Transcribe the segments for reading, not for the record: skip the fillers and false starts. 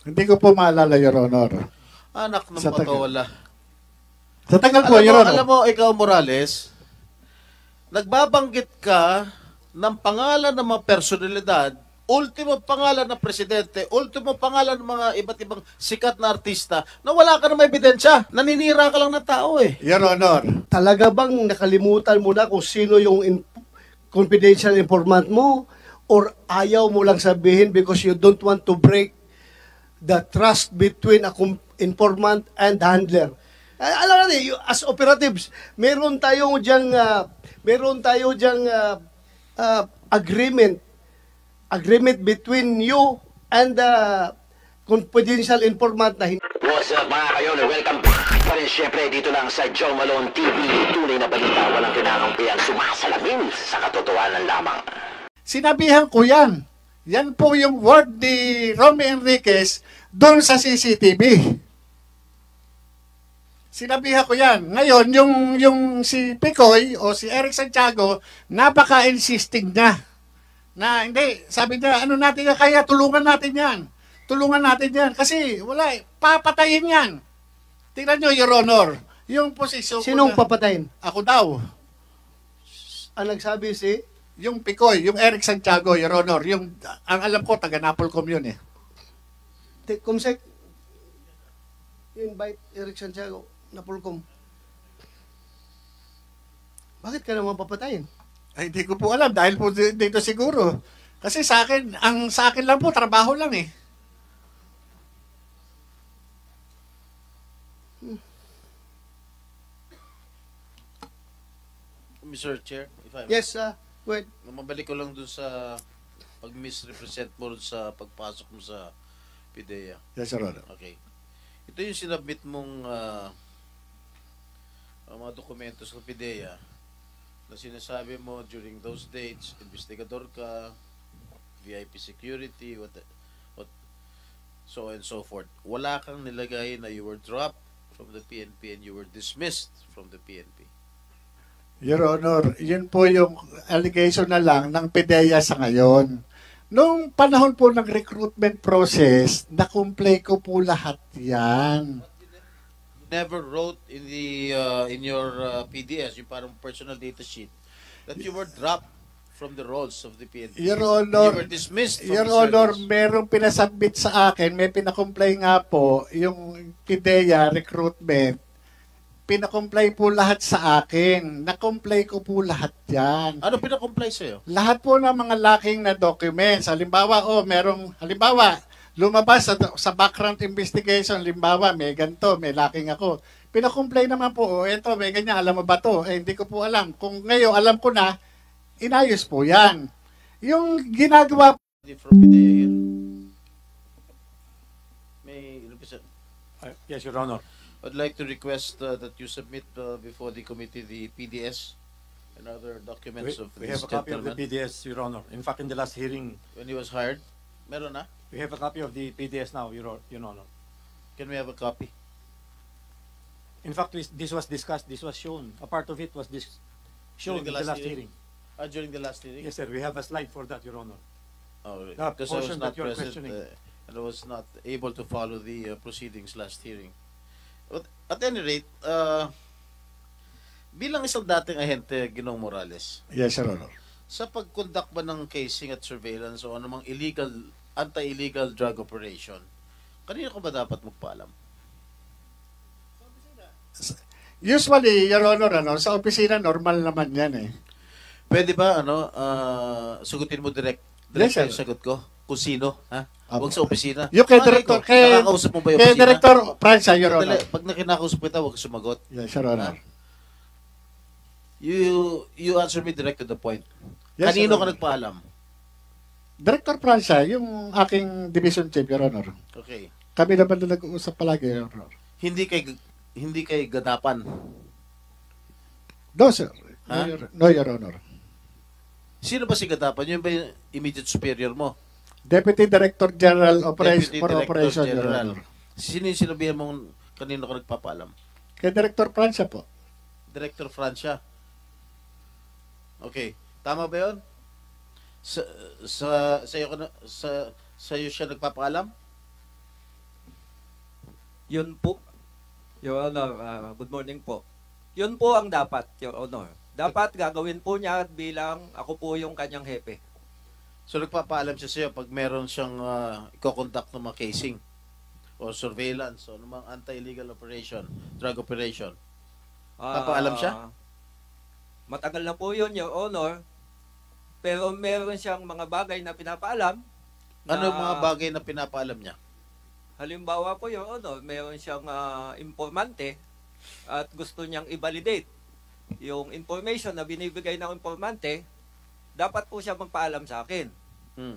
Hindi ko po maalala, Your Honor. Anak ng Sa tagal. patawala. Sa tagal po, Your Honor. Alam mo, ikaw, Morales, nagbabanggit ka ng pangalan ng mga personalidad, ultimo pangalan ng presidente, ultimo pangalan ng mga iba't ibang sikat na artista, na wala ka na may ebidensya. Naninira ka lang ng tao eh. Your Honor. Talaga bang nakalimutan mo na kung sino yung confidential informant mo, or ayaw mo lang sabihin because you don't want to break the trust between a informant and handler? Alam natin, as operatives, meron tayo diyang agreement between you and the confidential informant na hindi. What's up mga kayon? Welcome back pa rin syempre dito lang sa Joe Malone TV. Tunay na balita, walang kinakampihan, sumasalamin sa katotohanan lamang. Sinabihan ko yan. Yan po yung word ni Romy Enriquez doon sa CCTV. Sinabihan ko yan. Ngayon, yung si Picoy o si Eric Santiago, napaka-insisting niya. Na hindi, sabi niya, ano natin yan, kaya tulungan natin yan. Tulungan natin yan. Kasi wala, papatayin yan. Tingnan nyo, Your Honor, yung posisyon Sinong papatayin? Ako daw. Ang nagsabi si? Yung Picoy, yung Eric Santiago, Your Honor, yung, ang alam ko, taga Napolcom yun eh. Kumsek, invite Eric Santiago, Napolcom. Bakit ka naman papatayin? Ay, hindi ko po alam, dahil po dito siguro. Kasi sa akin, sa akin lang po, trabaho lang eh. Mr. Chair, if I may. Yes, wait. Mabalik ko lang dun sa pag-misrepresent mo sa pagpasok mo sa PIDEA. Yes, Your Honor. Okay. Ito yung sinabit mong mga dokumento sa PIDEA na sinasabi mo during those dates, investigador ka, VIP security, what so and so forth. Wala kang nilagay na you were dropped from the PNP and you were dismissed from the PNP. Your Honor, yun po yung allegation na lang ng PIDEA sa ngayon. Nung panahon po ng recruitment process, na-comply ko po lahat yan. You never wrote in the in your PDS, yung parang personal data sheet, that you were dropped from the rolls of the PNP. Your Honor, you were dismissed from Your the Honor, service. merong pinasubmit sa akin, may pinakomply nga po, yung PIDEA recruitment, pinakomply po lahat sa akin. Na-comply ko po lahat yan. Ano pinakomply sa'yo? Lahat po ng mga lacking na documents. Halimbawa, lumabas sa background investigation, halimbawa, may ganito, may lacking ako. Pinakomply naman po, eto, may ganyan, alam mo ba to? Eh, hindi ko po alam. Kung ngayon, alam ko na, inayos po yan. Yung ginagawa From PDEA here. May represent. Yes, Your Honor. I'd like to request that you submit before the committee the PDS and other documents of We this have a copy of the gentleman. PDS, Your Honor. In fact, in the last hearing, When he was hired, meron na? we have a copy of the PDS now, Your Honor. Can we have a copy? In fact, this was discussed, this was shown. A part of it was shown in the last hearing. During the last hearing? Yes, sir. We have a slide for that, Your Honor. Oh, really? The Because I was portion not that you're present questioning. and I was not able to follow the proceedings last hearing. But at any rate, bilang isang dating ahente, Ginoong Morales, Yes, Your Honor. sa pag-conduct ba ng casing at surveillance o anumang anti-illegal drug operation, kanino ka ba dapat magpaalam? Usually, Your Honor, sa opisina, normal naman yan eh. Pwede ba, sagutin mo direct Yes, sir. yung sagot ko? Kung sino, ha? Apo. Huwag sa opisina. Yung kay Malay Director, ko, nakakausap mo ba yung kay opisina? Director Francia, Your Honor. Sandali, pag nakinakausap kita, huwag sumagot. Yes, Your Honor. You answer me direct to the point. Yes, Kanino Your ka Honor. nagpaalam? Director Francia, yung aking division chief, Your Honor. Okay. Kami naman na nag-uusap palagi, Your Honor. Hindi kay gadapan. No, sir. Ha? No, Your Honor. Sino ba si gadapan? Yun ba yung immediate superior mo? Deputy Director General Deputy for Director Operation, Your General. Honor. Sino yung sinabihan mong kanino ka nagpapaalam? Kay Director Francia po. Director Francia. Okay. Tama ba yun? Sa'yo siya nagpapaalam? Yun po, Your Honor, good morning po. Yun po ang dapat, Your Honor. Dapat gagawin po niya bilang ako po yung kanyang hepe. So nagpapaalam siya sa'yo pag meron siyang i-conduct ng mga casing o surveillance o mga anti-illegal operation, drug operation. Papaalam siya? Matagal na po yun, Your Honor. Pero meron siyang mga bagay na pinapaalam. Ano yung mga bagay na pinapaalam niya? Halimbawa po, Your Honor, meron siyang informante at gusto niyang i-validate yung information na binibigay ng informante, dapat po siya magpaalam sa akin.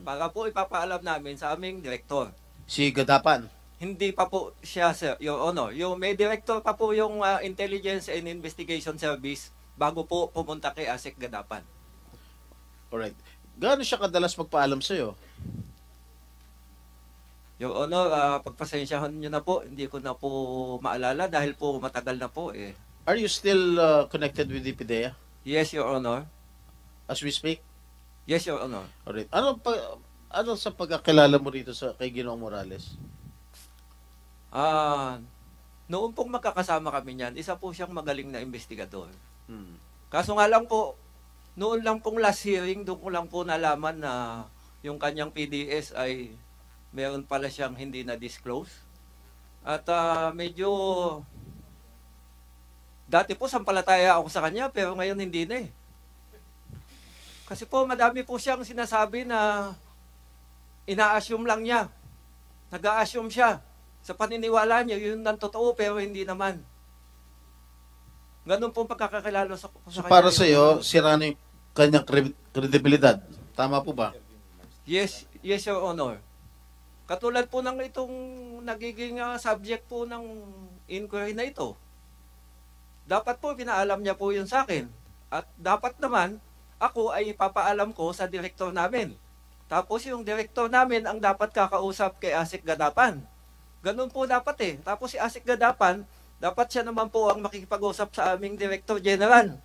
Para po ipapaalam namin sa aming direktor. Si Gadapan? Hindi pa po siya, sir, Your Honor. Yung may director pa po yung Intelligence and Investigation Service bago po pumunta kay ASEC Gadapan. Alright. Gaano siya kadalas magpaalam sa'yo? Your Honor, pagpasensyahan niyo na po, hindi ko na po maalala dahil po matagal na po eh. Are you still connected with the PDEA Yes, Your Honor. as we speak? Yes, Your Honor. Alright. Ano sa pagkakilala mo rito kay Ginoong Morales? Noon pong magkakasama kami niyan, isa po siyang magaling na investigador. Hmm. Kaso nga lang po, noon lang pong last hearing, doon ko lang po nalaman na yung kanyang PDS ay meron pala siyang hindi na-disclose. At medyo, dati po sampalataya ako sa kanya, pero ngayon hindi na eh. Kasi po madami po siyang sinasabi na ina-assume lang niya. Nag-a-assume siya. Sa paniniwala niya, yun ang totoo, pero hindi naman. Ganun po pagkakakilala sa So kanya. para sa iyo, sira na yung kanyang kredibilidad. Tama po ba? Yes, Your Honor. Katulad po ng itong nagiging subject po ng inquiry na ito. Dapat po pinaalam niya po yun sa akin. At dapat naman, ako ay ipapaalam ko sa direktor namin. Tapos yung direktor namin ang dapat kakausap kay ASEC Gadapan. Ganun po dapat eh. Tapos si ASEC Gadapan, dapat siya naman po ang makikipag-usap sa aming Director General.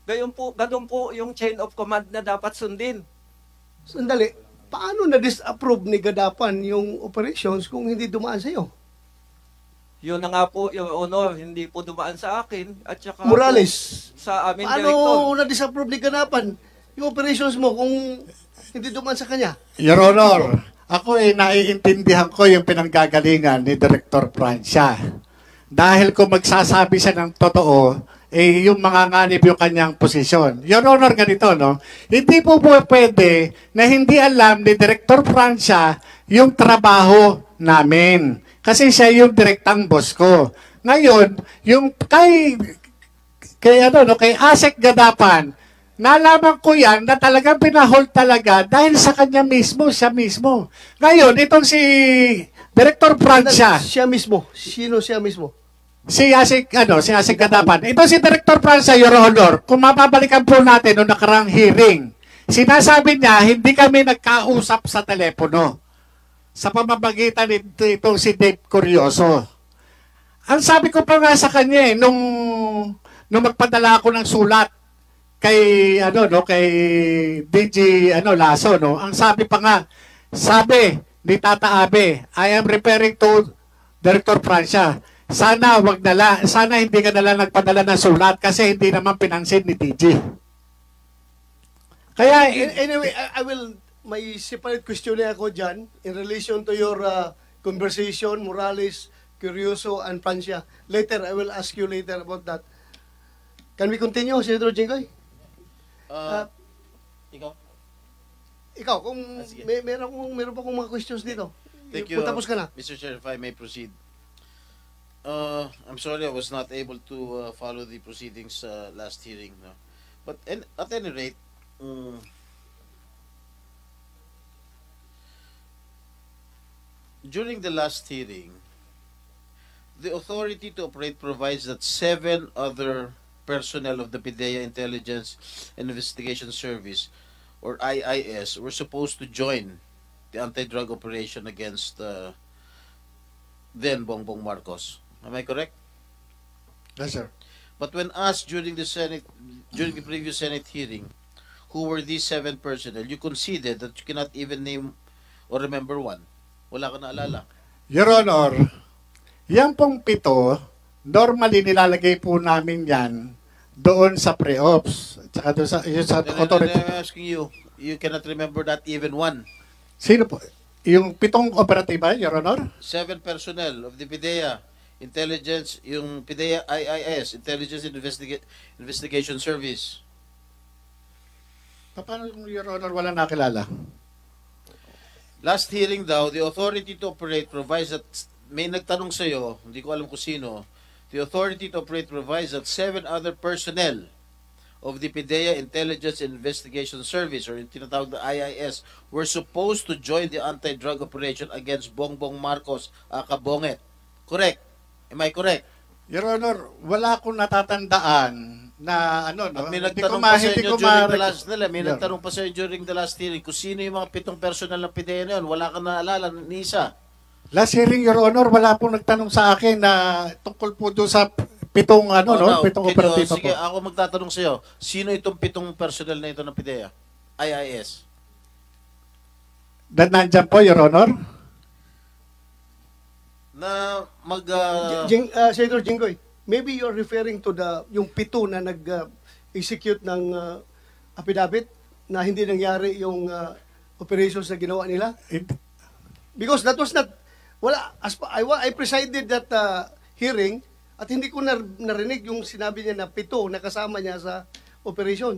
Ganun po yung chain of command na dapat sundin. Sandali, paano na-disapprove ni Gadapan yung operations kung hindi dumaan sa iyo? Yun na nga po, Your Honor, hindi po dumaan sa akin. At saka Morales, po, sa aming paano Director. na-disapprove ni Gadapan yung operations mo kung hindi dumaan sa kanya? Your Honor, ako naiintindihan ko yung pinanggagalingan ni Director Francia. Dahil kung magsasabi siya ng totoo, yung mga nganib yung kanyang posisyon. Your Honor, ganito, no? Hindi po pwede na hindi alam ni Director Francia yung trabaho namin. Kasi siya yung direktang boss ko. Ngayon, yung kay ASEC Gadapan, nalaman ko yan na talagang pinahold talaga dahil sa kanya mismo, siya mismo. Ngayon, itong si Director Francia, Siya mismo. Sino siya mismo? si ASEC Gadapan. Ito si Director Francia, Your Honor, kung mapabalikan po natin noong nakarang hearing, sinasabi niya, hindi kami nagkausap sa telepono sa pamamagitan itong si Dave Curioso. Ang sabi ko pa nga sa kanya nung magpadala ako ng sulat kay kay DG Lasso, no. Ang sabi pa nga, ni Tata Abe, I am referring to Director Francia. Sana hindi ka nalang nagpadala ng sulat kasi hindi naman pinansin ni DG. Kaya Anyway, I will, may separate question na ako dyan in relation to your conversation, Morales, Curioso, and Francia. Later, I will ask you later about that. Can we continue, Senator Jinggoy? Ikaw? Ikaw, kung Sige. meron pa akong mga questions dito. Thank you, Tapos ka na. Mr. Chair, if I may proceed. I'm sorry I was not able to follow the proceedings last hearing. No? But at any rate, during the last hearing, the authority to operate provides that 7 other personnel of the PDEA Intelligence and Investigation Service, or IIS, were supposed to join the anti-drug operation against then Bongbong Marcos. Am I correct? yes, sir. But when asked during the previous Senate hearing, who were these 7 personnel, you conceded that you cannot even name or remember one. Wala ka naalala. Your Honor, Yan pong 7, normally nilalagay po namin yan doon sa pre-ops. Tsaka doon sa, yun sa authority. I'm asking you, you cannot remember that even one. Sino po? Yung 7 operatiba, Your Honor? 7 personnel of the PIDEA, Intelligence, yung PIDEA IIS, Intelligence Investigation Service. Paano Your Honor wala nakilala? Last hearing daw, the authority to operate provides that, may nagtanong sa'yo, hindi ko alam kung sino, the authority to operate provides that 7 other personnel of the PIDEA Intelligence Investigation Service, or yung tinatawag na IIS, were supposed to join the anti-drug operation against Bongbong Marcos Akabonget. Correct? Am I correct? Your Honor, wala akong natatandaan na ano, no? At may Hindi ko nagtanong pa sa hindi inyo ko during ma- the last may Yeah. nagtanong pa sa inyo during the last hearing kung sino yung mga 7 personnel ng PIDEA na yun. Wala kang naalala ni isa. Last hearing, Your Honor, wala pong nagtanong sa akin na tungkol po doon sa 7 ano, no? Now, 7 can you- operatiba sige, po. ako magtatanong sa iyo. Sino itong 7 personnel na ito ng PIDEA? IIS. Nandyan po, Your Honor? Na Senator Jinggoy, maybe you're referring to yung 7 na nag-execute ng affidavit na hindi nangyari yung operations na ginawa nila? Because that was not, I presided that hearing at hindi ko narinig yung sinabi niya na 7 na kasama niya sa operation.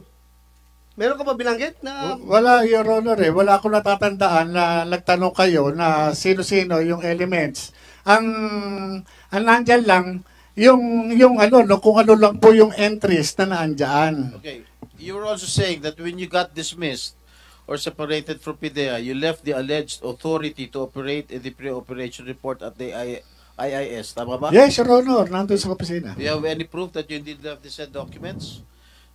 Meron ka ba binanggit na... Wala, Your Honor, eh. Wala akong natatandaan na nagtanong kayo na sino-sino yung elements. Ang nandyan lang, yung ano, no, kung ano lang po yung entries na naandyan. Okay. You were also saying that when you got dismissed or separated from PIDEA, you left the alleged authority to operate in the pre-operation report at the IIS. Tama ba? Yes, Your Honor, nandun sa opisina. Do you have any proof that you did left the said documents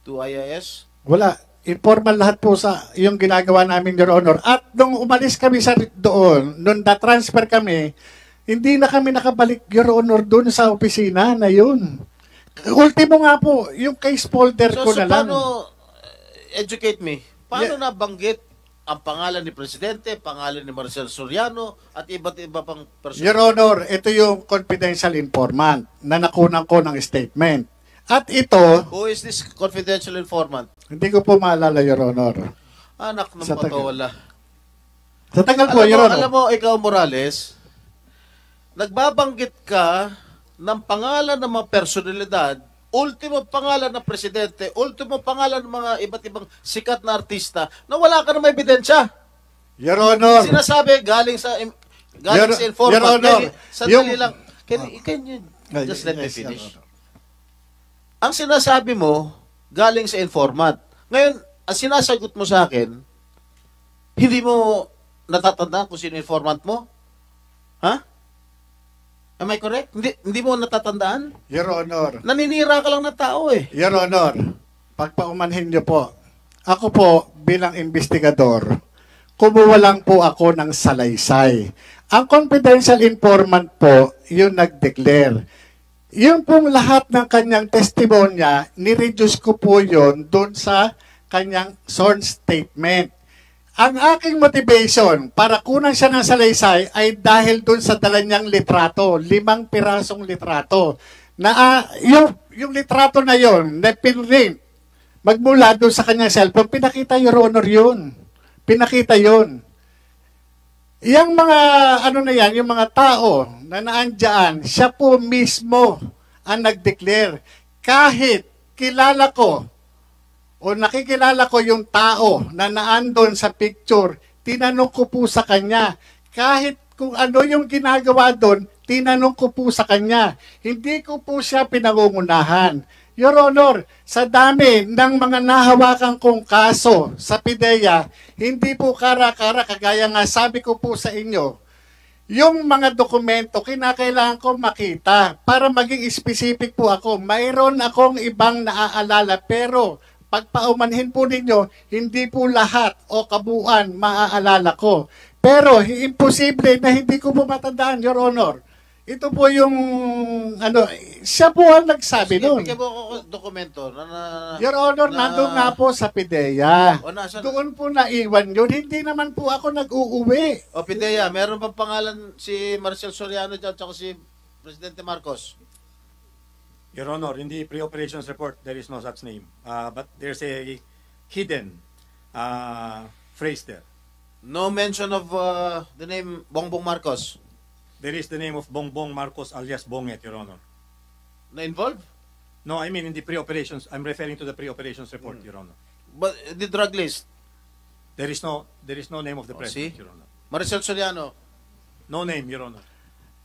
to IIS? Wala. Informal lahat po sa yung ginagawa namin, Your Honor. At nung umalis kami doon, nung na-transfer kami, hindi na kami nakabalik, Your Honor, doon sa opisina na yun. Ultimo nga po, yung case folder ko na lang. Paano, educate me, paano nabanggit ang pangalan ni Presidente, pangalan ni Marcel Soriano, at iba't iba pang person? Your Honor, ito yung confidential informant na nakunan ko ng statement. At ito, Who is this confidential informant? hindi ko po maalala, Your Honor. Anak ng Sa tagal. patawala. Sa tagal po, Your Honor. Alam mo, ikaw Morales, nagbabanggit ka ng pangalan ng mga personalidad, ultimo pangalan ng presidente, ultimo pangalan ng mga iba't ibang sikat na artista na wala ka na may ebidensya. Your Honor. Sinasabi galing sa informant. Your Honor, Sandali yung- lang. Can you just let me Yes, Your finish? Honor. Ang sinasabi mo, galing sa informant. Ngayon, ang sinasagot mo sa akin, hindi mo natatandaan kung sino informant mo? Ha? Am I correct? Hindi mo natatandaan? Your Honor. Naninira ka lang ng tao eh. Your Honor, pagpaumanhin niyo po, ako po bilang investigador, kumuha lang po ako ng salaysay. Ang confidential informant po, yung nag-declare. Yung pong lahat ng kanyang testimonya, nireduce ko po yun doon sa kanyang sworn statement. Ang aking motivation para kunan siya ng salaysay ay dahil doon sa dala niyang litrato, 5 pirasong litrato. Na yung litrato na yon, na pinrint, magmula doon sa kanyang cellphone, pinakita, Your Honor, yun. Pinakita yun. Yang mga, ano na yan, yung mga tao na naandyan, siya po mismo ang nag-declare. Kahit kilala ko, o nakikilala ko yung tao na naandon sa picture, tinanong ko po sa kanya. Kahit kung ano yung ginagawa doon, tinanong ko po sa kanya. Hindi ko po siya pinangungunahan. Your Honor, sa dami ng mga nahawakan kong kaso sa PIDEA, hindi po kara-kara, kagaya nga sabi ko po sa inyo, yung mga dokumento, kinakailangan ko makita para maging specific po ako. Mayroon akong ibang naaalala, pero pagpaumanhin po ninyo, hindi po lahat o kabuuan maaalala ko. Pero imposible na hindi ko po matandaan, Your Honor. Ito po yung, ano, siya po ang nagsabi Sige, nun. bigyan mo ako dokumento Your Honor, nandun nga po sa PIDEA. O, nasaan? Doon po naiwan yun. Hindi naman po ako nag-uuwi. O, PIDEA, meron bang pangalan si Marcel Soriano dyan, tsaka si Presidente Marcos. Your Honor, in the pre-operations report, there is no such name. But there's a hidden phrase there. No mention of the name Bongbong Marcos There is the name of Bongbong Marcos alias Bonget, Your Honor. na involved? No, I mean in the pre-operations. I'm referring to the pre-operations report, Your Honor. But the drug list, There is no name of the president, see? Your Honor. Maricel Soriano, No name, Your Honor.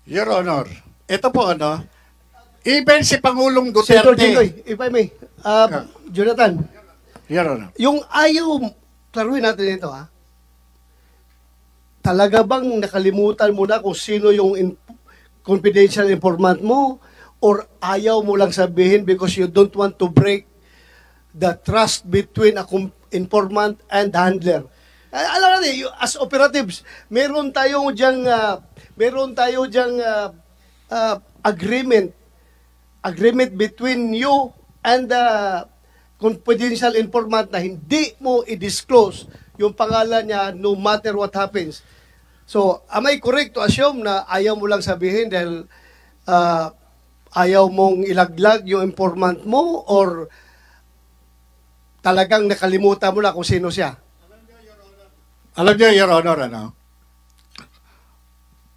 Your Honor, ito po ano, even si Pangulong Senator Duterte, Jinggoy, if I may, Jonathan, Your Honor, yung ayaw, klaruhin natin ito ha, talaga bang nakalimutan mo na kung sino yung confidential informant mo or ayaw mo lang sabihin because you don't want to break the trust between a informant and handler? Alam natin, as operatives, meron tayo diyang agreement between you and the confidential informant na hindi mo i-disclose yung pangalan niya no matter what happens. So, am I correct to assume na ayaw mo lang sabihin dahil ayaw mong ilaglag yung informant mo or talagang nakalimutan mo na kung sino siya? alam niyo, Your Honor, ano,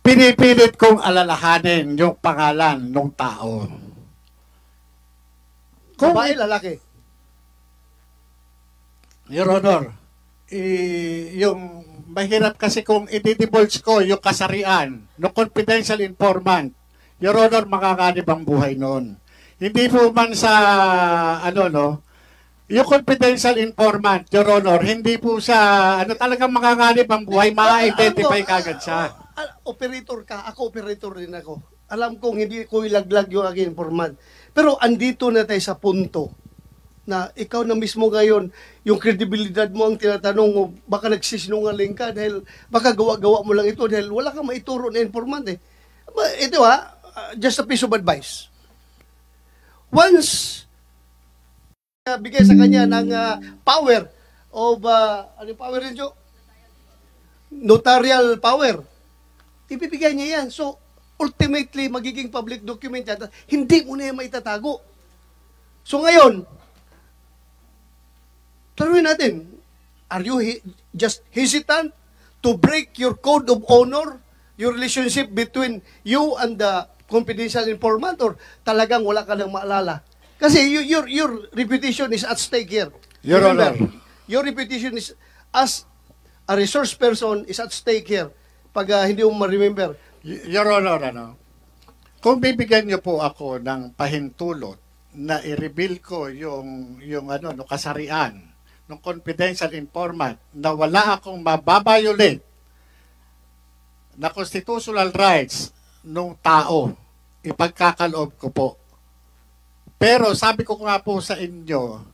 pinipilit kong alalahanin yung pangalan ng tao. Babae, lalaki. Your Honor, yung mahirap kasi kung i-divulge ko yung kasarian ng confidential informant, Your Honor, makakanib ang buhay noon. Hindi po man sa, ano, no, yung confidential informant, Your Honor, hindi po siya, ano, talagang makakanib ang buhay, ma-identify kagad siya. Operator ka, ako operator din ako. Alam kong hindi ko ilaglag yung aking informant. Pero andito na tayo sa punto na ikaw na mismo ngayon, yung credibilidad mo ang tinatanong mo, baka nagsisinungaling ka dahil baka gawa-gawa mo lang ito dahil wala kang maituro na informant eh. Ito just a piece of advice. Once bigay sa kanya ng power of, ano yung power rin, Joe? Notarial power. Ibibigay niya yan. So, ultimately, magiging public document yan. Hindi mo na yan maitatago. So, ngayon, klaruhin natin, are you just hesitant to break your code of honor, your relationship between you and the confidential informant, or talagang wala ka nang maalala? Kasi your reputation is at stake here. Your Remember, Honor. your reputation is, as a resource person, is at stake here. Pag hindi mo ma-remember. Your Honor, ano, kung bibigyan niyo po ako ng pahintulot na i-reveal ko yung ano, no, kasarian ng confidential informant na wala akong mababiolate na constitutional rights ng tao, ipagkakaloob ko po. Pero sabi ko nga po sa inyo,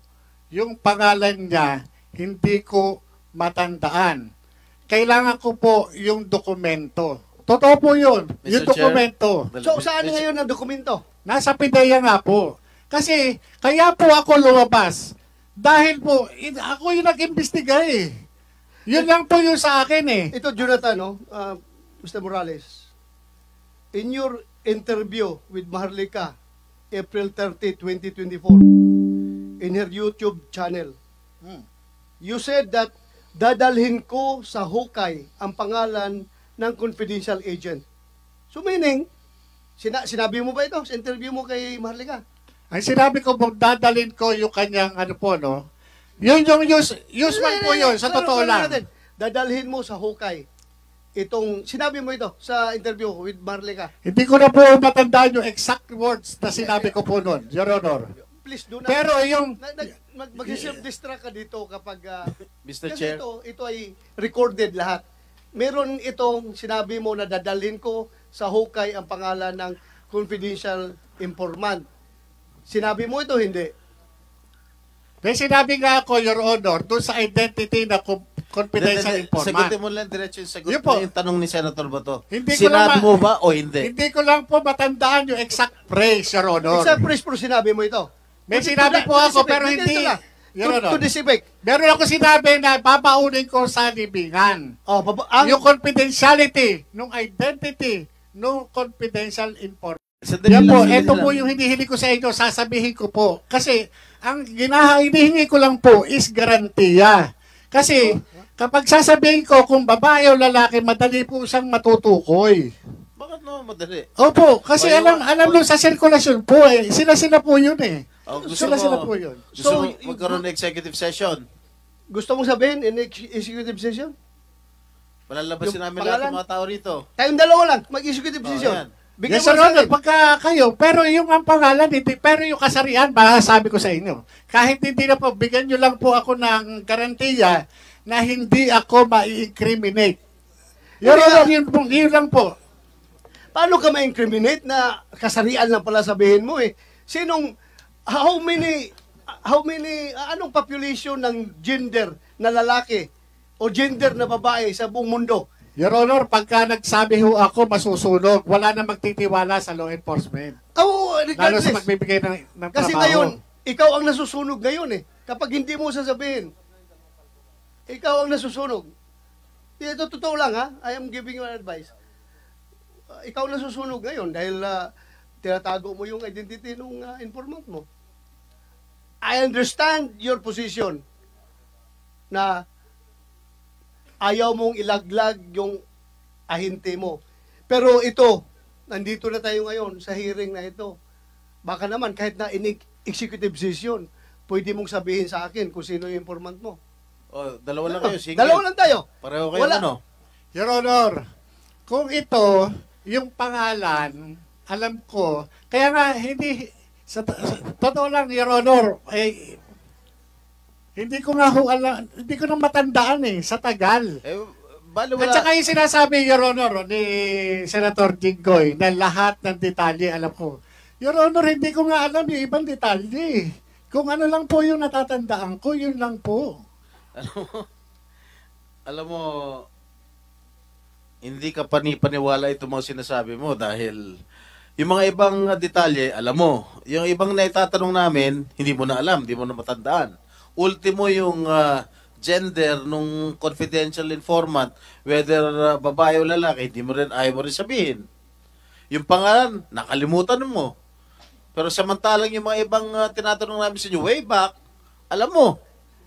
yung pangalan niya, hindi ko matandaan. Kailangan ko po yung dokumento. Totoo po yun, yung Mr. Chair, dokumento. So, saan ngayon ang dokumento? Nasa PIDEA nga po. Kasi, kaya po ako lumabas. Dahil po, ako yung nag-imbestiga eh. Yun lang po yung sa akin eh. Ito, Jonathan, no? Mr. Morales, in your interview with Maharlika, April 30, 2024, in her YouTube channel, you said that dadalhin ko sa hukay ang pangalan ng confidential agent. So meaning, sinabi mo ba ito sa interview mo kay Maharlika? Ang sinabi ko po, dadalhin ko yung kanyang ano po, no? Yun yung usual po yun, sa totoo lang. Dadalhin mo sa hukay. Itong, sinabi mo ito sa interview with Maharlika. Hindi ko na po matandaan yung exact words na sinabi ko po noon, Your Honor. Please do not. Pero yung... Mag-self-distract ka dito kapag... Mr. kasi Chair. ito ay recorded lahat. Meron itong sinabi mo na dadalhin ko sa hukay ang pangalan ng confidential informant. Sinabi mo ito, hindi? May sinabi nga ako, Your Honor, doon sa identity na confidential informant. Sagutin mo lang diretso yung sagot Yun po. yung tanong ni Senator Bato. Hindi ko Sinabi naman- mo ba o hindi? Hindi ko lang po matandaan yung exact phrase, Your Honor. Except praise po sinabi mo ito. May sinabi po ako, pero hindi. Your Honor. To this effect. Meron ako sinabi na babaunin ko sa libingan. Ang Yung confidentiality, nung identity, nung confidential informant. Sandali Yan lang, po, sandali ito lang. po yung hinihili ko sa inyo, sasabihin ko po. Kasi, ang hinihingi ko lang po is garantiya. Kasi, kapag sasabihin ko kung babae o lalaki, madali po siyang matutukoy. Bakit naman madali? Opo, kasi O, yung- alam nung sa sirkulasyon po eh. Sila po yun eh. Gusto Sila mo, po yun. gusto So, mo magkaroon ng executive session? Gusto mong sabihin in executive session? Palalabasin Yung namin lahat pangalan? ng mga tao rito. Tayong dalawa lang, mag-executive Oh, session. yan. Bigyan Yes, mo Sir sa Honor, akin. pagka kayo, pero yung ang pangalan, hindi, pero yung kasarian, baka sabi ko sa inyo, kahit hindi na po, bigyan nyo lang po ako ng garantiya na hindi ako ma-incriminate. Your Hindi Honor, nga. yun lang po. Paano ka ma-incriminate na kasarian lang pala sabihin mo eh? How many, anong population ng gender na lalaki o gender na babae sa buong mundo? Your Honor, pagka nagsabi ho ako, masusunog. Wala na magtitiwala sa law enforcement. Oh, Lalo regardless. sa magbibigay ng Kasi trabaho. ngayon, ikaw ang nasusunog ngayon eh. Kapag hindi mo sasabihin, ikaw ang nasusunog. Ito totoo lang ha. I am giving you an advice. Ikaw ang nasusunog ngayon dahil tinatago mo yung identity ng informant mo. I understand your position na ayaw mong ilaglag yung ahente mo. Pero ito, nandito na tayo ngayon sa hearing na ito. Baka naman kahit na in executive session, pwede mong sabihin sa akin kung sino yung informant mo. Oh, dalawa lang kayo, single. Dalawa lang tayo. Pareho kayo Wala. ano? Your Honor, kung ito, yung pangalan, alam ko, kaya nga hindi, sa totoo lang, Your Honor, hindi ko nga ho alam, hindi ko na matandaan sa tagal. Bali At wala. saka yung sinasabi, Your Honor, ni Senator Jinggoy, na lahat ng detalye alam ko. Your Honor, hindi ko nga alam yung ibang detalye. Kung ano lang po yung natatandaan ko, yun lang po. Alam mo, hindi ka panipaniwala itong mga sinasabi mo dahil yung mga ibang detalye, alam mo. Yung ibang naitatanong namin, hindi mo na alam, hindi mo na matandaan. Ultimo yung gender nung confidential informant, whether babae o lalaki, hindi mo rin, ayaw mo rin sabihin. Yung pangalan, nakalimutan mo. Pero samantalang yung mga ibang tinatanong namin sa inyo, way back, alam mo.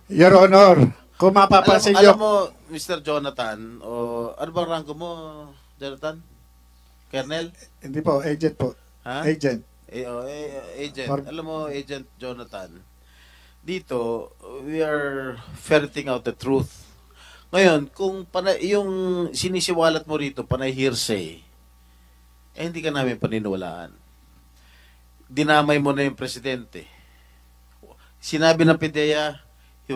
Your Honor, kung mapapansin Alam nyo, mo, Mr. Jonathan, o ano bang rango mo, Jonathan? Colonel? hindi po, agent po. Ha? Agent. Agent. Or- Alam mo, Agent Jonathan, dito, we are ferreting out the truth. Ngayon, kung yung sinisiwalat mo rito, panay hearsay, hindi ka namin paniniwalaan. Dinamay mo na yung presidente. Sinabi ng PIDEA, he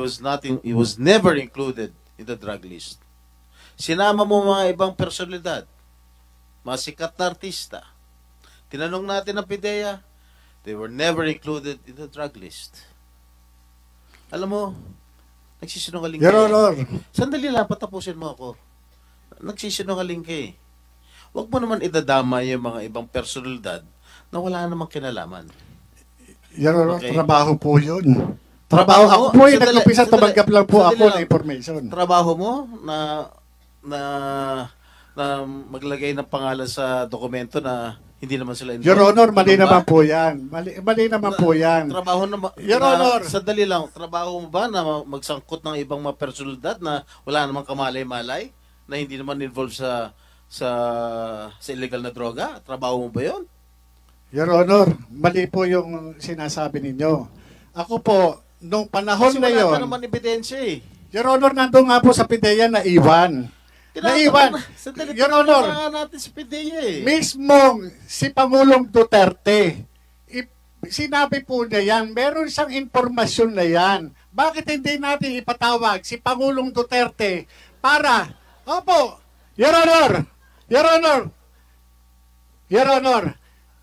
was never included in the drug list. Sinama mo mga ibang personalidad, mga sikat na artista. Tinanong natin ng PIDEA, they were never included in the drug list. Alam mo, nagsisinungaling Your ka eh. Honor, Sandali lang, patapusin mo ako. Nagsisinungaling ka eh. Huwag mo naman idadama yung mga ibang personalidad na wala namang kinalaman. Your Honor, Okay. trabaho po yun. Trabaho Trabaho ako mo? po Sandali, nag-umpisa, sandali, tumanggap lang po sandali ako lang. ng information. Trabaho mo na maglagay ng pangalan sa dokumento na hindi naman sila involved. Your Honor, mali Ano ba? naman po yan. Mali naman po yan. Trabaho na, Your Honor. Sandali lang, trabaho mo ba na magsangkot ng ibang mga personalidad na wala namang kamalay-malay, na hindi naman involved sa illegal na droga? Trabaho mo ba yun? Your Honor, mali po yung sinasabi ninyo. Ako po, nung panahon Kasi na wala yon, ka naman ebidensya eh. Your Honor, nandun nga po sa PIDEA na iwan. Naiwan. Sandali, Your Honor, tinatanong natin sa PIDEA eh. mismong si Pangulong Duterte, sinabi po niya yan, meron siyang impormasyon na yan. Bakit hindi natin ipatawag si Pangulong Duterte para, opo, Your Honor, Your Honor, Your Honor,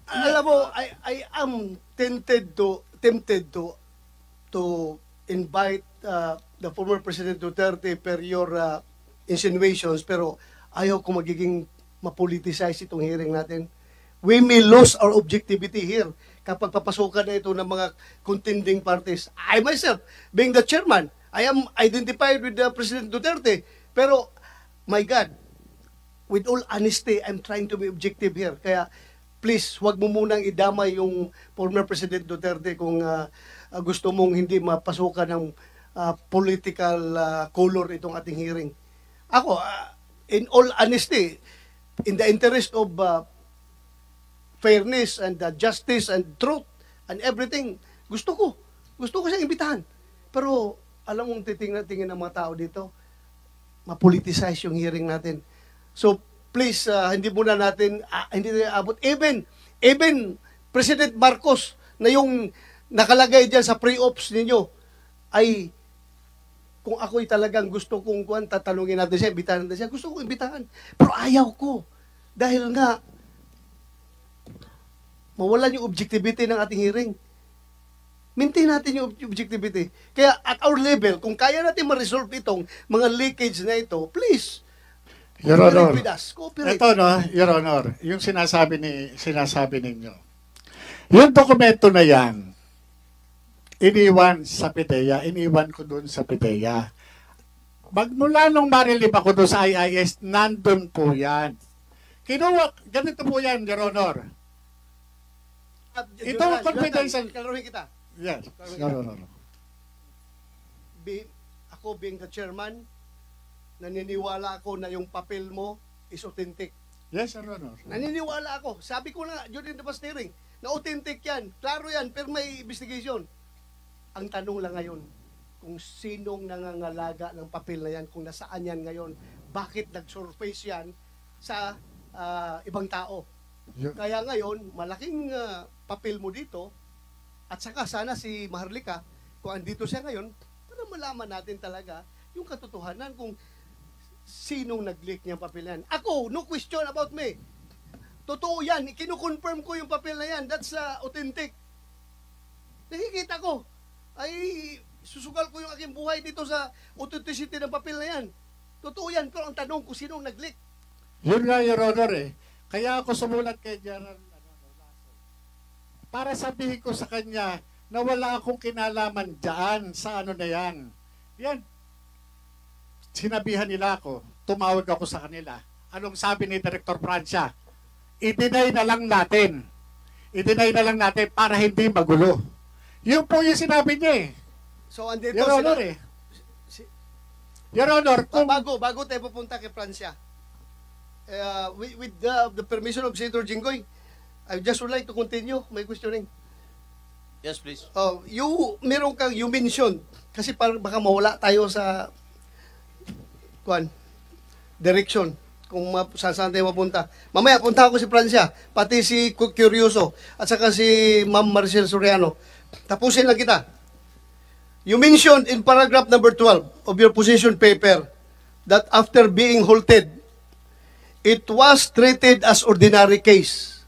Alam mo, I am tempted to invite the former President Duterte per your insinuations, pero ayaw ko magiging mapoliticize itong hearing natin. We may lose our objectivity here kapag papasukan na ito ng mga contending parties. I myself, being the chairman, I am identified with President Duterte, pero my God, with all honesty, I'm trying to be objective here. Kaya please, wag mo munang idamay yung former President Duterte kung gusto mong hindi mapasukan ng political color itong ating hearing. Ako, in all honesty, in the interest of fairness and justice and truth and everything, gusto ko siyang imbitahan. Pero alam mong titingnan ng mga tao dito, mapoliticize yung hearing natin. So please, hindi muna natin, hindi na abot. Even President Marcos na yung nakalagay dyan sa pre-ops ninyo, ay kung ako'y talagang gusto kong tatanungin natin siya, imbitahan natin siya, gusto kong imbitahan. Pero ayaw ko. Dahil nga, mawalan yung objectivity ng ating hearing. Maintain natin yung objectivity. Kaya at our level, kung kaya natin ma-resolve itong mga leakage na ito, please, Your Honor, with us. Cooperate. ito no, Your Honor, yung sinasabi ninyo. Yung dokumento na yan, iniwan sa PIDEA, iniwan ko doon sa PIDEA. Magmula nung marilib ako doon sa IIS, nandun po yan. Kinuha, ganito po yan, Your Honor. Ito ang confidential. Kalaruhin kita. Yes, Your Honor. Ako being the chairman, naniniwala ako na yung papel mo is authentic. Yes, Your Honor. Naniniwala ako. Sabi ko na during the past hearing, na authentic yan. Klaro yan, pero may investigation. Ang tanong lang ngayon, kung sinong nangangalaga ng papel na yan, kung nasaan yan ngayon, bakit nag-surface yan sa ibang tao. Kaya ngayon, malaking papel mo dito, at saka sana si Maharlika, kung andito siya ngayon, para malaman natin talaga yung katotohanan kung sinong nag-leak niyang papel na yan. Ako, no question about me. Totoo yan, kinukonfirm ko yung papel na yan. That's authentic. Nakikita ko, ay susugal ko yung aking buhay dito sa authenticity ng papel na yan. Totoo yan, pero ang tanong kung sinong nag-leak. Yun nga, Your Honor eh. Kaya ako sumulat kay General para sabihin ko sa kanya na wala akong kinalaman dyan sa ano na yan. Yan. Sinabihan nila ako, tumawag ako sa kanila. Anong sabi ni Director Francia? I-deny na lang natin. I-deny na lang natin para hindi magulo. Yun po yung sinabi niya eh. So, andito Your Honor eh. Your Honor, kung... Bago tayo pupunta kay Francia, with the permission of Senator Jinggoy, I just would like to continue my questioning. Yes, please. You mentioned, kasi baka mawala tayo sa direction, kung saan tayo mapunta. Mamaya, punta ako si Francia, pati si Curioso, at saka si Ma'am Maricel Soriano. Tapusin lang kita. You mentioned in paragraph number 12 of your position paper that after being halted, it was treated as ordinary case.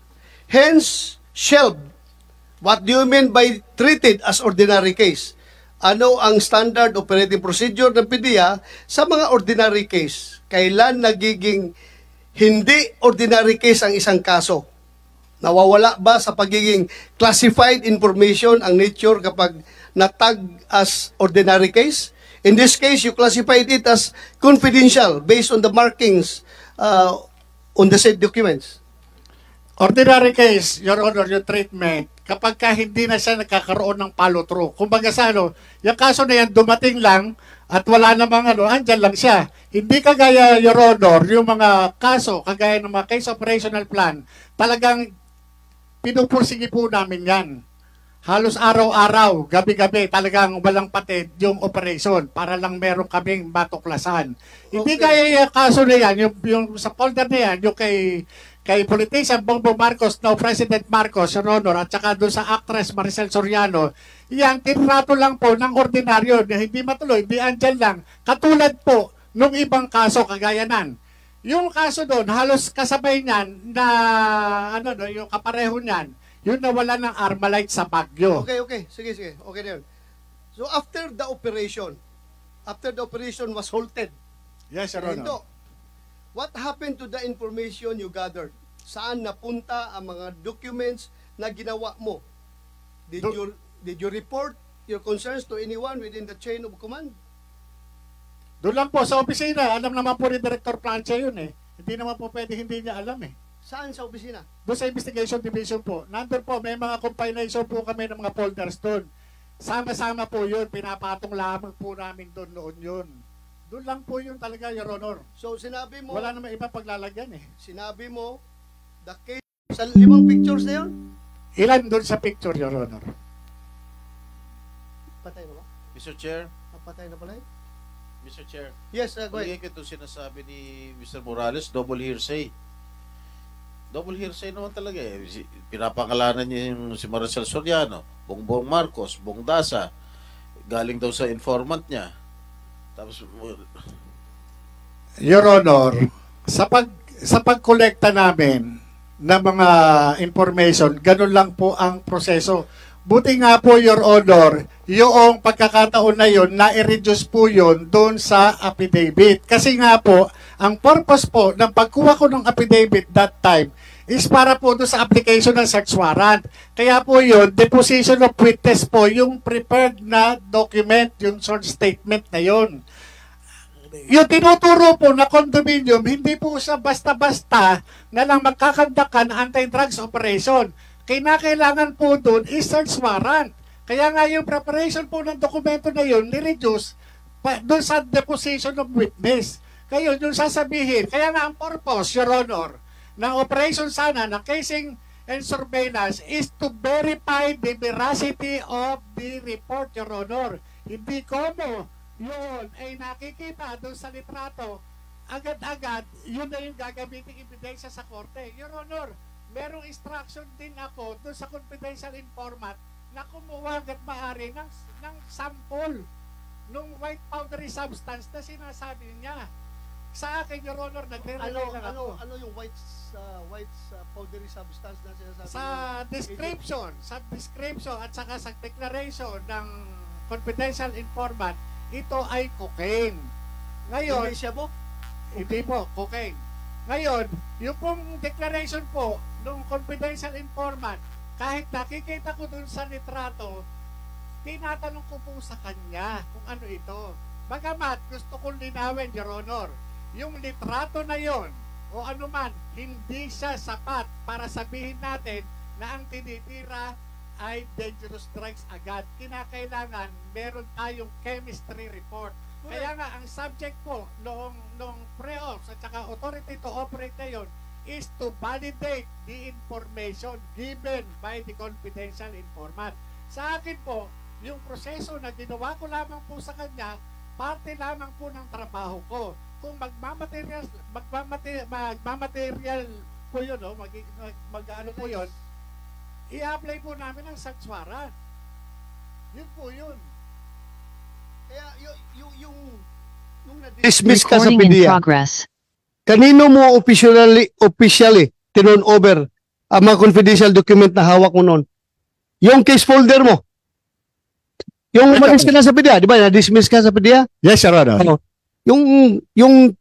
Hence, shelved. What do you mean by treated as ordinary case? Ano ang standard operating procedure ng PIDEA sa mga ordinary case? Kailan nagiging hindi ordinary case ang isang kaso? Nawawala ba sa pagiging classified information ang nature kapag natag as ordinary case? In this case, you classified it as confidential based on the markings on the said documents. Ordinary case, Your Honor, yung treatment, kapag ka hindi na siya nagkakaroon ng follow-through. Kumbaga sa yung kaso na yan dumating lang at wala namang andyan lang siya. Hindi kagaya, Your Honor, yung mga kaso, kagaya ng mga case operational plan, talagang pinupursige po namin yan. Halos araw-araw, gabi-gabi, talagang walang patid yung operation para lang meron kaming matuklasan. Hindi kaya yung kaso na yan, yung sa folder na yan, yung kay politician Bongbong Marcos, now President Marcos, Your Honor, at saka doon sa actress Maricel Soriano, yan, tinrato lang po ng ordinaryo na hindi matuloy, hindi andyan lang. Katulad po nung ibang kaso kagaya nan. Yung kaso doon, halos kasabay niyan na, yung kapareho niyan, yung nawala ng Armalite sa Baguio. Okay. Sige. Okay na yun. So, after the operation was halted. Yes, Your Honor. What happened to the information you gathered? Saan napunta ang mga documents na ginawa mo? Did you report your concerns to anyone within the chain of command? Doon lang po sa opisina. Alam naman po ni Director Francia yun eh. Hindi naman po pwede hindi niya alam eh. Saan sa opisina? Doon sa investigation division po. Nandun po, may mga compilation po kami ng mga folders doon. Sama-sama po yun. Pinapatong lamang po namin doon noon yun. Doon lang po yun talaga, Your Honor. So sinabi mo, Wala naman iba paglalagyan eh. sinabi mo, the case, sa 5 pictures na yun? Ilan doon sa picture, Your Honor? Patay na ba? Mr. Chair, Patay na pala yun? Mr. Chair, Yes, go ahead. hindi ko ito sinasabi ni Mr. Morales, double hearsay. Double hearsay naman talaga eh. Pinapangalanan niya yung si Maricel Soriano, Bongbong Marcos, Bong Dasa, galing daw sa informant niya. Tapos, Your Honor, sa pagkolekta namin ng mga information, ganun lang po ang proseso. Buti nga po, Your Honor, yung pagkakataon na yun, na-reduce po yun doon sa affidavit. Kasi nga po, ang purpose po ng pagkuha ko ng affidavit that time is para po doon sa application ng search warrant. Kaya po yun, deposition of witness po, yung prepared na document, yung short statement na yun. Yung tinuturo po na condominium, hindi po siya basta-basta na lang magkakandakan anti-drugs operation. Kinakailangan po doon is search warrant. Kaya nga yung preparation po ng dokumento na yun, ni-reduce doon sa deposition of witness. Kaya yung sasabihin, kaya nga ang purpose, Your Honor, ng operation sana, ng casing and surveillance is to verify the veracity of the report, Your Honor. Hindi como yun ay nakikita doon sa litrato, agad-agad, yun na yung gagamitin ebidensya sa korte. Your Honor, merong instruction din ako doon sa confidential informant na kumuha agad maaari ng sample ng white powdery substance na sinasabi niya. Sa akin, Your Honor, nagre-relay lang ako. Ano yung white powdery substance na sinasabi? Sa description at saka sa declaration ng confidential informant, ito ay cocaine. Ngayon, Hindi siya po? hindi po, cocaine. Ngayon, yung pong declaration po ng confidential informant, kahit nakikita ko dun sa litrato, tinatanong ko po sa kanya kung ano ito. Bagamat gusto kong linawin, Your Honor, yung litrato na yon o anuman, hindi siya sapat para sabihin natin na ang tinitira ay dangerous drugs agad. Kinakailangan meron tayong chemistry report. Kaya nga, ang subject po noong pre-ops at saka authority to operate na yun is to validate the information given by the confidential informant. Sa akin po, yung proseso na ginawa ko lamang po sa kanya, parte lamang po ng trabaho ko. Kung magmamaterial po yun, mag-ano po yun, i-apply po namin ang search warrant. Yun po yun. Kaya yung dismiss ka sa Recording in PDEA, progress. kanino mo officially turn over ang mga confidential document na hawak mo noon? Yung case folder mo. Yung umalis ka na sa PDEA, di ba? Na-dismiss ka sa PDEA? Yes, Your Honor. Ano? Yung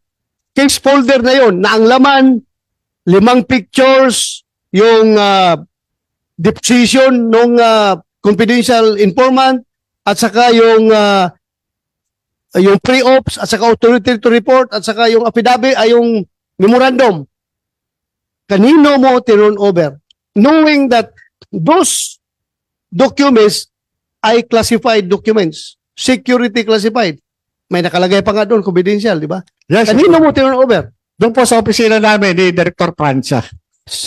case folder na yon na ang laman, 5 pictures, yung deposition ng confidential informant, at saka yung pre-ops, at saka authority to report, at saka yung affidavit, ay yung memorandum. Kanino mo turn over? Knowing that those documents ay classified documents, security classified. May nakalagay pa nga doon, confidential, di ba? Yes, Kanino mo turn over? doon po sa opisina namin ni Director Francia.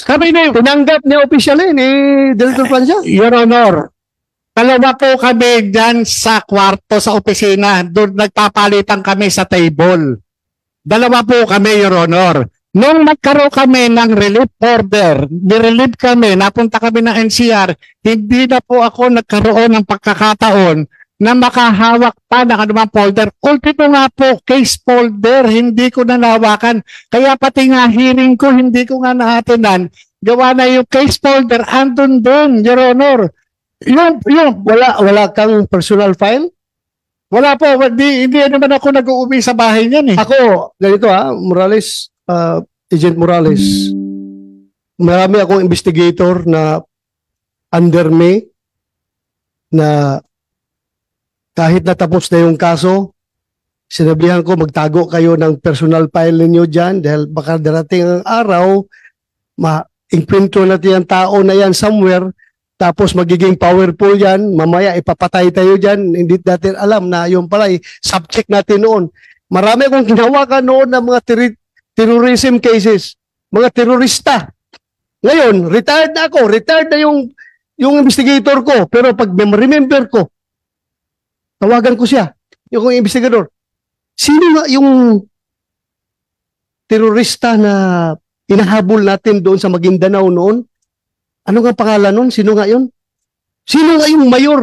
Kami na yun. Tinanggap niya officially ni Director Francia. Your Honor, dalawa po kami dyan sa kwarto sa opisina. Doon nagpapalitan kami sa table. Dalawa po kami, Your Honor. Nung nagkaroon kami ng relief order, nirelieve kami, napunta kami ng NCR, hindi na po ako nagkaroon ng pagkakataon na makahawak pa ng anumang folder. Ultimo nga po, case folder, hindi ko nanawakan. Kaya pati nga hearing ko, hindi ko nga naatinan. Gawa na yung case folder, andun doon, Your Honor. Wala kang personal file? Wala po, hindi naman ako nag-uuwi sa bahay niyan eh. Ako, ganito Morales, Agent Morales, marami akong investigator na under me na kahit natapos na yung kaso, sinabihan ko magtago kayo ng personal file ninyo dyan dahil baka darating ang araw, ma-inkwentro natin yung tao na yan somewhere, tapos magiging powerful yan, mamaya ipapatay tayo dyan, hindi natin alam na yung pala, subject natin noon. Marami akong ginawakan noon ng mga terrorism cases, mga terorista. Ngayon, retired na ako, retired na yung investigator ko, pero pag remember ko, tawagan ko siya, yung investigador. Sino nga yung terorista na inahabol natin doon sa Maguindanao noon? Ano nga pangalan noon? Sino nga yun? Sino nga yung mayor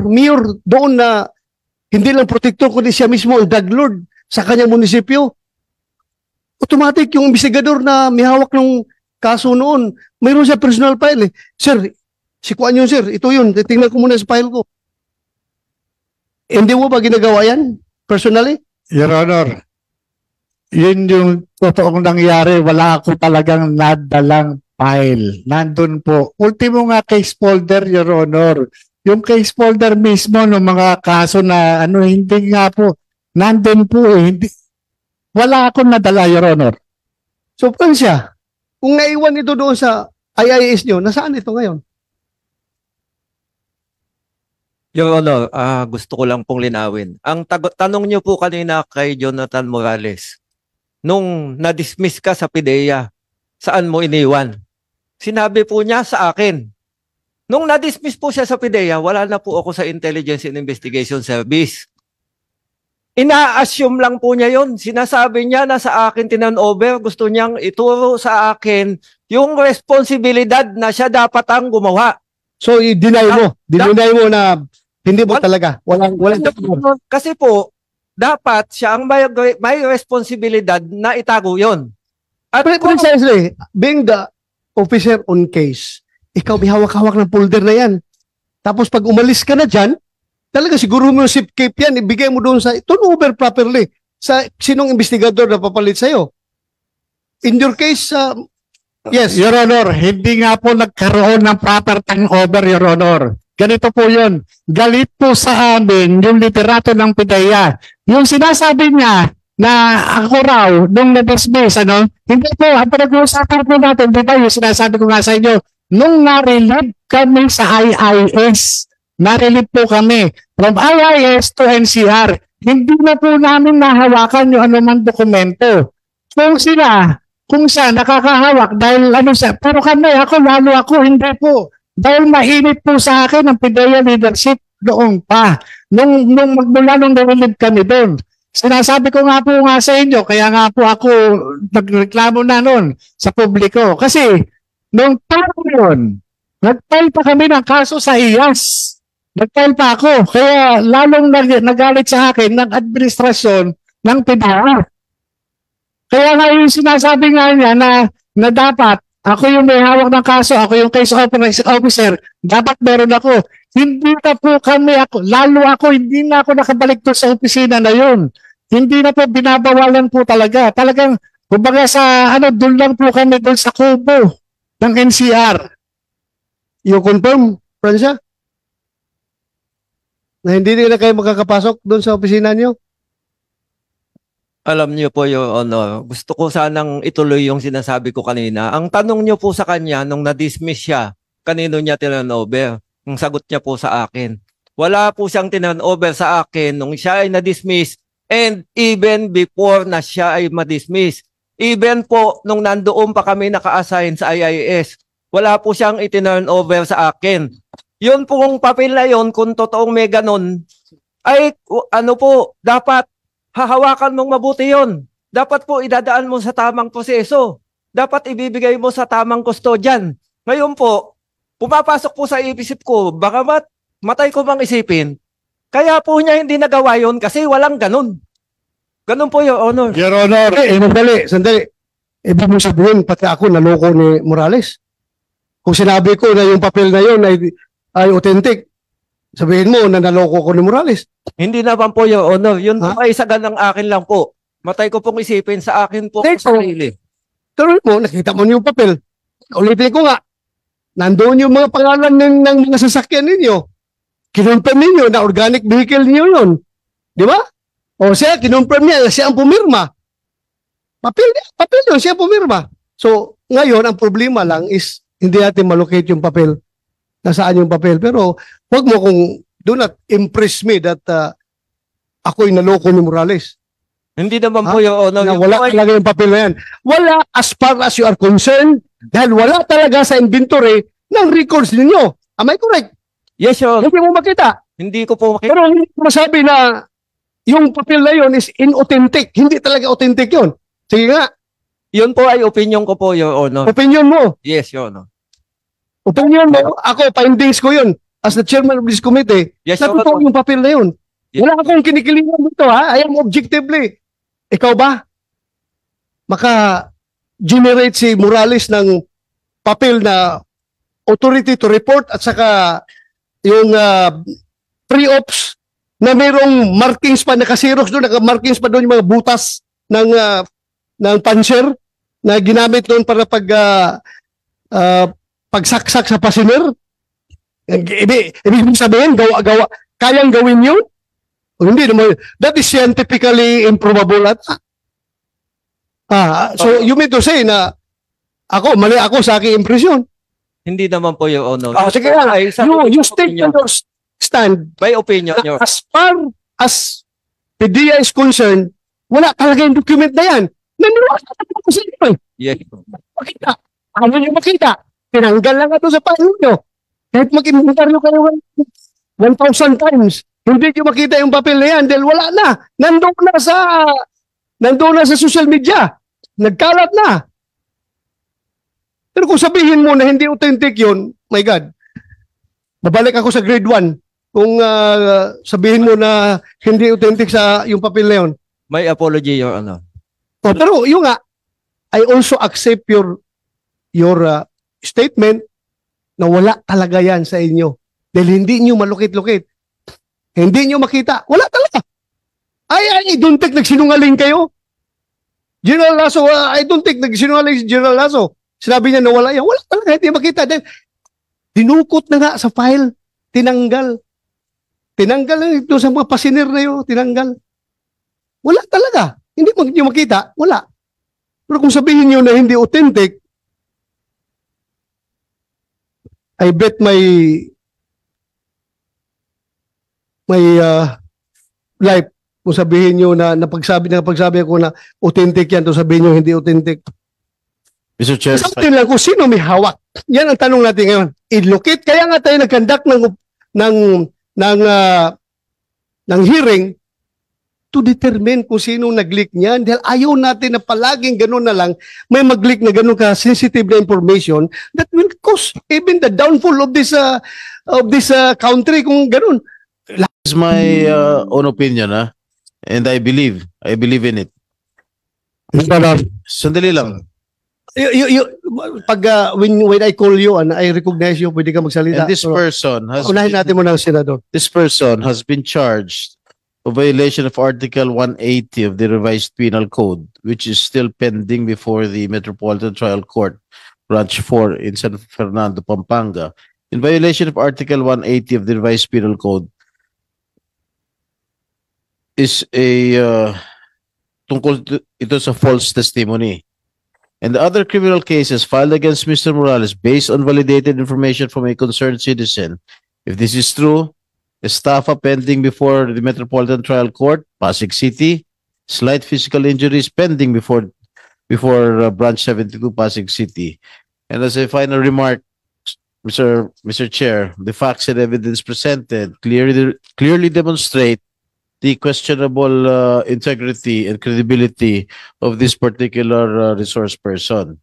doon na hindi lang protector kundi siya mismo ang drug lord sa kanyang munisipyo? Automatic yung investigador na may hawak ng kaso noon, mayroon siya personal file eh. Sir, si Kuan yun sir, ito yun, titingnan ko muna sa file ko. Hindi mo ba ginagawa yan? Personally? Your Honor, yun yung totoong nangyari. Wala ako talagang nadalang file. Nandun po. Ultimo nga case folder, Your Honor. Yung case folder mismo ng mga kaso na hindi nga po. Nandun po eh. Wala akong nadala, Your Honor. So, siya? Kung naiwan ito doon sa IIS nyo, nasaan ito ngayon? Your Honor, gusto ko lang pong linawin. Ang tanong niyo po kanina kay Jonathan Morales, nung na-dismiss ka sa PIDEA, saan mo iniwan? Sinabi po niya sa akin. Nung na-dismiss po siya sa PIDEA, wala na po ako sa Intelligence and Investigation Service. Ina-assume lang po niya yon. Sinasabi niya na sa akin tinan-over, gusto niyang ituro sa akin yung responsibilidad na siya dapat ang gumawa. So, i-deny mo. Deny mo na hindi mo talaga. Walang Kasi po, dapat siya ang may responsibilidad na itago yon. At precisely, being the officer on case, ikaw may hawak-hawak ng folder na yan. Tapos pag umalis ka na dyan, talaga siguro mo yung zip cape yan, ibigay mo doon sa, turn over properly sa sinong investigador na papalit sa'yo. In your case, yes. Your Honor, hindi nga po nagkaroon ng proper turnover, Your Honor. Ganito po yun. Galit po sa amin yung literato ng PIDEA. Yung sinasabi niya na ako raw nung na-dismiss, hindi po, ang pinag-uusapan po natin, di ba yung sinasabi ko nga sa inyo, nung na-relieve kami sa IIS, na-relieve po kami from IIS to NCR, hindi na po namin nahawakan yung anumang dokumento. Kung siya nakakahawak dahil pero lalo ako, hindi po. Dahil mainit po sa akin ang PIDEA leadership noong pa. Nung magmula nung na-relieve kami doon. Sinasabi ko nga po sa inyo, kaya nga po ako nagreklamo na noon sa publiko. Kasi nung time yun, nag-file pa kami ng kaso sa IAS. Nag-file pa ako. Kaya lalong nagalit sa akin ng administrasyon ng PIDEA. Kaya nga yung sinasabi nga niya na dapat ako yung may hawak ng kaso, ako yung case officer, dapat meron ako. Hindi na po lalo ako, hindi na ako nakabalik to sa opisina na yun. Hindi na po binabawalan po talaga. Talagang, kumbaga doon lang po kami doon sa kubo ng NCR. You confirm, Francia? Na hindi na kayo makakapasok doon sa opisina niyo? Alam niyo po, Your Honor, gusto ko sanang ituloy yung sinasabi ko kanina. Ang tanong niyo po sa kanya, nung na-dismiss siya, kanino niya tinan-over? Ang sagot niya po sa akin. Wala po siyang tinan-over sa akin nung siya ay na-dismiss and even before na siya ay ma-dismiss. Even po nung nandoon pa kami naka-assign sa IIS, wala po siyang itinurn-over sa akin. Yun pong papel na yun, kung totoong may ganun, ay dapat hahawakan mong mabuti yon. Dapat po idadaan mo sa tamang proseso. Dapat ibibigay mo sa tamang kustodyan. Ngayon po, pumapasok po sa isip ko, baka matay ko bang isipin. Kaya po niya hindi nagawa yon kasi walang ganun. Ganun po, Your Honor. Your Honor, Sandali. Ibig mo sabihin, pati ako naloko ni Morales. Kung sinabi ko na yung papel na yun ay authentic, sabihin mo na naloko ko ni Morales. Hindi naman po, Your Honor. Yun po ay sagan ng akin lang po. Matay ko pong isipin sa akin po sa sarili. Pero nakita mo yung papel. Ulitin ko nga, nandoon yung mga pangalan ng mga sasakyan ninyo. Kinonfirm ninyo na organic vehicle niyo yun. Di ba? O siya, kinonfirm niya, siya ang pumirma. Papel yun, siya pumirma. So, ngayon, ang problema lang is hindi natin malocate yung papel. Nasaan yung papel. Pero, wag mo do not impress me that ako'y naloko ni Morales. Hindi naman Ha? po, Your Honor. Na Yung wala po ay- talaga yung papel na yan. Wala as far as you are concerned dahil wala talaga sa inventory ng records ninyo. Am I correct? Yes, Your Honor. Hindi mo makita. Hindi ko po makita. Pero hindi ko masabi na yung papel na yun is inauthentic. Hindi talaga authentic yun. Sige nga, Yun po ay opinion ko po, Your Honor. opinion mo. Yes, Your Honor. Opinion mo. Ako, findings ko yun. As the chairman of this committee, Yes, Your natutuwa Honor. yung papel na yun. Yes. Wala akong kinikilingan dito, ha? I am objectively. Ikaw ba? Maka-generate si Morales ng papel na authority to report at saka yung pre-ops na mayroong markings pa, naka-xerox doon, naka-markings pa doon yung mga butas ng puncher na ginamit doon para pagsaksak sa passenger. Ibig sabihin, gawa, kayang gawin yun? O hindi naman, that is scientifically improbable at so you mean to say na mali ako sa aking impresyon. Hindi naman po, Your Honor. Sige nga, Ay, sa you state opinion. your stand. By opinion, Your As far as PDEA is concerned, wala talaga yung document na yan. Naniwala ko sa inyo. Yes. Makita. Ano nyo makita? Tinanggal lang ito sa paano nyo. Kahit mag-inventaryo kayo 1,000 times, hindi nyo makita yung papel na yan dahil wala na. Nandoon na sa social media. Nagkalat na. Pero kung sabihin mo na hindi authentic yun, my God, babalik ako sa grade 1. Kung sabihin mo na hindi authentic sa yung papel na yun. My apology, Your Honor. Pero yung nga, I also accept your statement na wala talaga yan sa inyo. Dahil hindi nyo malukit-lukit. Hindi nyo makita. Wala talaga. I don't think nagsinungaling kayo. General Lasso, I don't think nagsinungaling si General Lasso. Sinabi niya na wala yan. Wala talaga. Hindi makita. Dahil dinukot na nga sa file. Tinanggal. Tinanggal lang ito sa mga pasiner na yun. Tinanggal. Wala talaga. Hindi nyo makita. Wala. Pero kung sabihin nyo na hindi authentic, I bet my life kung sabihin nyo na napagsabi ako na authentic yan, to sabihin nyo hindi authentic. Mr. Chair, Sa atin lang kung sino may hawak. Yan ang tanong natin ngayon. I-locate. Kaya nga tayo nag-conduct ng hearing to determine kung sino nag-leak niyan. Dahil ayaw natin na palaging gano'n na lang may mag-leak na gano'n ka-sensitive na information that will cause even the downfall of this country kung gano'n. this is my own opinion, and I believe in it. Sandali lang. When I call you and I recognize you, pwede ka magsalita. And this person has Unahin natin muna ang senador. this person has been charged of violation of Article 180 of the Revised Penal Code, which is still pending before the Metropolitan Trial Court, Branch 4 in San Fernando, Pampanga. In violation of Article 180 of the Revised Penal Code is ito sa false testimony. And the other criminal cases filed against Mr. Morales based on validated information from a concerned citizen. If this is true, estafa pending before the Metropolitan Trial Court, Pasig City, slight physical injuries pending before Branch 72, Pasig City. And as a final remark, Mr. Chair, the facts and evidence presented clearly demonstrate the questionable integrity and credibility of this particular resource person.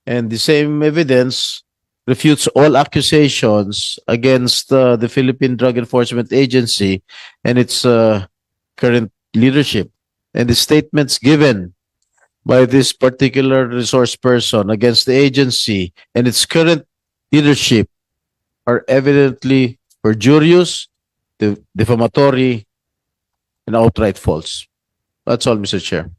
And the same evidence refutes all accusations against the Philippine Drug Enforcement Agency and its current leadership. And the statements given by this particular resource person against the agency and its current leadership are evidently perjurious, defamatory, and outright false. That's all, Mr. Chair.